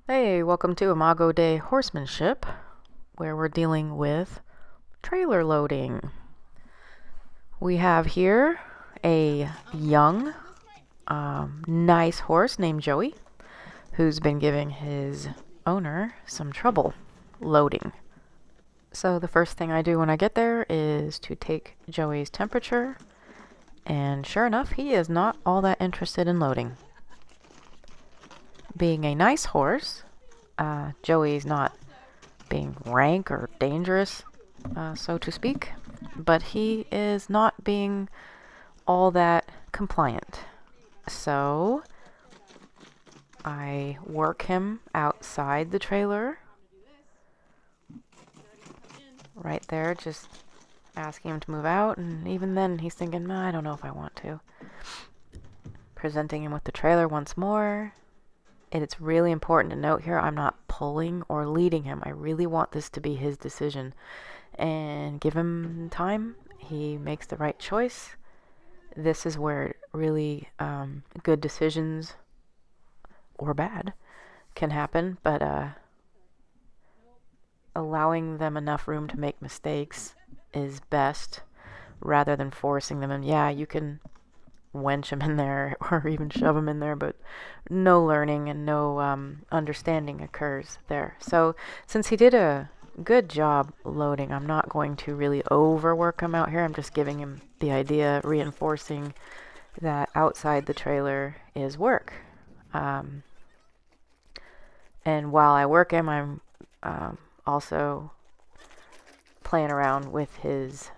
Hey, welcome to Imago Day Horsemanship, where we're dealing with trailer loading. We have here a young, nice horse named Joey, who's been giving his owner some trouble loading. So the first thing I do when I get there is to take Joey's temperature, and sure enough, he is not all that interested in loading. Being a nice horse, Joey's not being rank or dangerous, so to speak, but he is not being all that compliant. So I work him outside the trailer, right there, just asking him to move out, and even then he's thinking, I don't know if I want to. Presenting him with the trailer once more. It's really important to note here, I'm not pulling or leading him. I really want this to be his decision. And give him time. He makes the right choice. This is where really good decisions, or bad, can happen. But allowing them enough room to make mistakes is best, rather than forcing them. And yeah, you can wench him in there or even shove him in there, but no learning and no understanding occurs there. So since he did a good job loading, I'm not going to really overwork him out here. I'm just giving him the idea, reinforcing that outside the trailer is work. And while I work him, I'm also playing around with his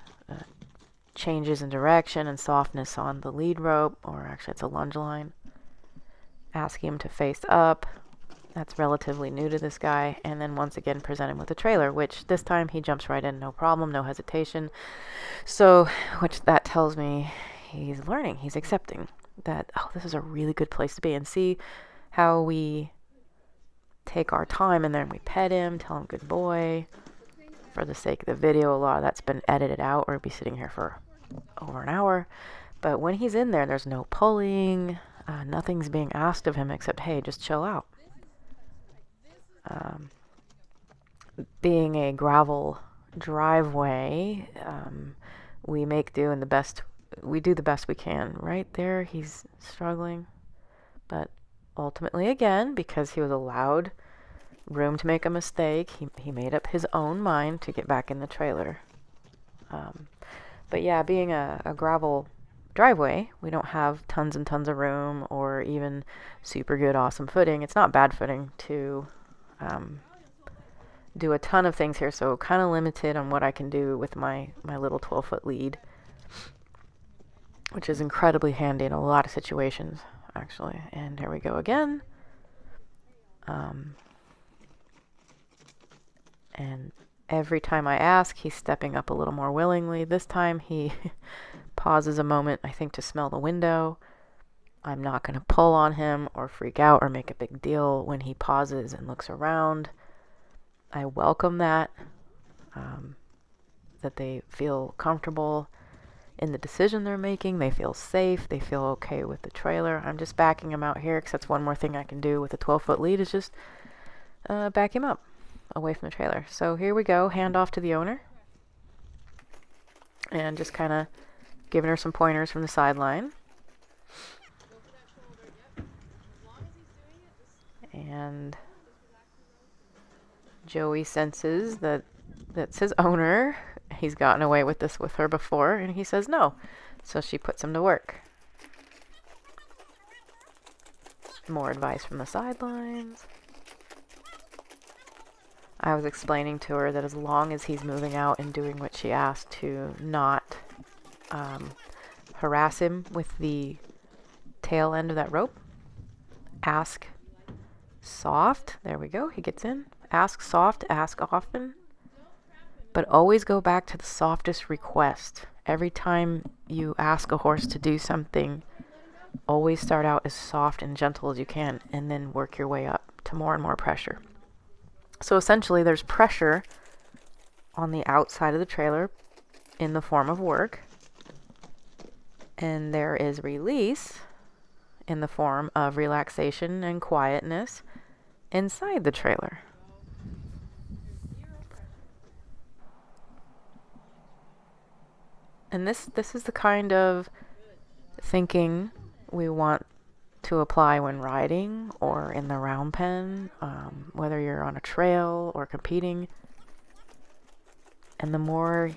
changes in direction and softness on the lead rope, or actually it's a lunge line. Asking him to face up. That's relatively new to this guy. And then once again present him with a trailer, which this time he jumps right in, no problem, no hesitation. So, which that tells me he's learning, he's accepting that, this is a really good place to be. And see how we take our time and then we pet him, tell him good boy. For the sake of the video, a lot of that's been edited out, or we'd be sitting here for over an hour. But when he's in there, there's no pulling, nothing's being asked of him except, hey, just chill out. Being a gravel driveway, we make do and we do the best we can. Right there, he's struggling. But ultimately, again, because he was allowed room to make a mistake, he made up his own mind to get back in the trailer. But yeah, being a gravel driveway, we don't have tons and tons of room or even super good, awesome footing. It's not bad footing to do a ton of things here, so kind of limited on what I can do with my little 12-foot lead, which is incredibly handy in a lot of situations, actually. And here we go again. And every time I ask, he's stepping up a little more willingly. This time he pauses a moment, I think, to smell the window. I'm not going to pull on him or freak out or make a big deal when he pauses and looks around. I welcome that, that they feel comfortable in the decision they're making. They feel safe. They feel okay with the trailer. I'm just backing him out here because that's one more thing I can do with a 12-foot lead is just back him up away from the trailer. So here we go, hand off to the owner. And just kind of giving her some pointers from the sideline. And Joey senses that that's his owner. He's gotten away with this with her before, and he says no. So she puts him to work. More advice from the sidelines. I was explaining to her that as long as he's moving out and doing what she asked, to not harass him with the tail end of that rope. Ask soft. There we go. He gets in. Ask soft. Ask often. But always go back to the softest request. Every time you ask a horse to do something, always start out as soft and gentle as you can, and then work your way up to more and more pressure. So essentially, there's pressure on the outside of the trailer in the form of work, and there is release in the form of relaxation and quietness inside the trailer. And this is the kind of thinking we want to apply when riding or in the round pen, whether you're on a trail or competing. And the more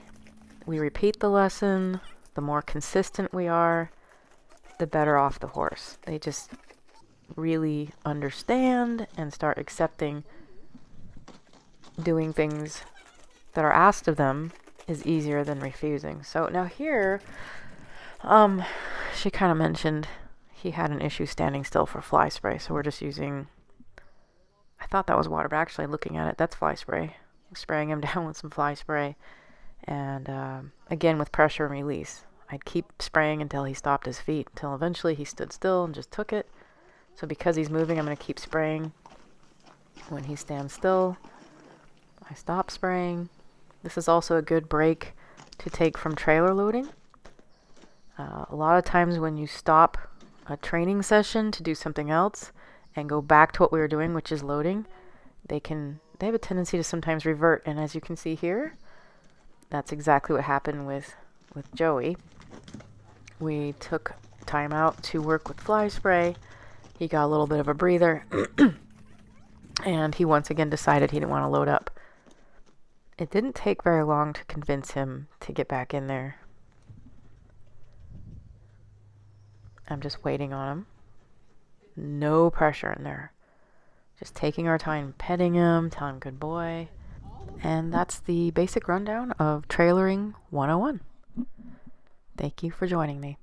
we repeat the lesson, the more consistent we are, the better off the horse. They just really understand and start accepting doing things that are asked of them is easier than refusing. So now here, she kind of mentioned he had an issue standing still for fly spray. So we're just using, I thought that was water, but actually looking at it, that's fly spray. I'm spraying him down with some fly spray. And again, with pressure and release. I'd keep spraying until he stopped his feet, until eventually he stood still and just took it. So because he's moving, I'm going to keep spraying. When he stands still, I stop spraying. This is also a good break to take from trailer loading. A lot of times when you stop a training session to do something else and go back to what we were doing, which is loading, they have a tendency to sometimes revert. And as you can see here, that's exactly what happened with Joey. We took time out to work with fly spray. He got a little bit of a breather. And he once again decided he didn't want to load up. It didn't take very long to convince him to get back in there. I'm just waiting on him. No pressure in there. Just taking our time, petting him, telling him good boy. And that's the basic rundown of Trailering 101. Thank you for joining me.